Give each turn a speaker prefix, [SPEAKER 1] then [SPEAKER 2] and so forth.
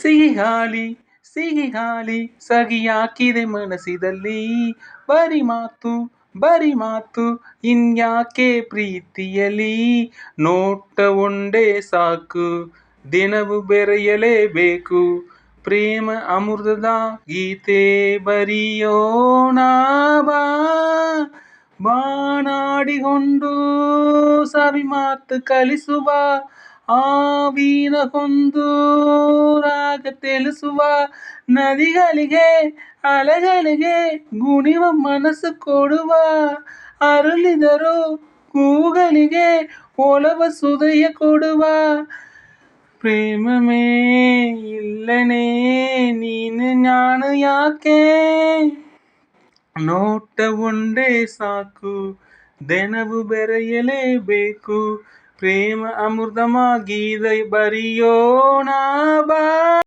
[SPEAKER 1] ಸಿಹಿ ಗಾಳಿ ಸಿಹಿ ಗಾಳಿ ಸಗಿಯಾಕಿದೆ ಮನಸ್ಸಿದಲ್ಲಿ. ಬರಿ ಮಾತು ಬರಿ ಮಾತು ಇನ್ಯಾಕೆ ಪ್ರೀತಿಯಲಿ. ನೋಟ ಒಂದೇ ಸಾಕು ದಿನವು ಬೆರೆಯಲೇಬೇಕು. ಪ್ರೇಮ ಅಮೃತದ ಗೀತೆ ಬರೆಯೋಣ ಬಾ. ಬಾನಾಡಿಕೊಂಡು ಸವಿ ಮಾತು ಕಲಿಸುವ. ಆವಿನಗೊಂದು ರಾಗ ತಿಳಿಸುವ. ನದಿಗಳಿಗೆ ಅಲೆಗಳಿಗೆ ಕುಣಿವ ಮನಸ್ಸು ಕೊಡುವ. ಅರಳಿದರು ಹೂಗಳಿಗೆ ಒಲವ ಸುಧೆಯ ಕೊಡುವ. ಪ್ರೇಮವೇ ಇಲ್ಲನೇ ನೀನು ನಾನು ಯಾಕೆ. ನೋಟ ಒಂದೇ ಸಾಕು ದಿನವು ಬೆರೆಯಲೇಬೇಕು. ಪ್ರೇಮ ಅಮೃತಮ ಗೀತೆ ಬರೆಯೋಣ ಬಾ.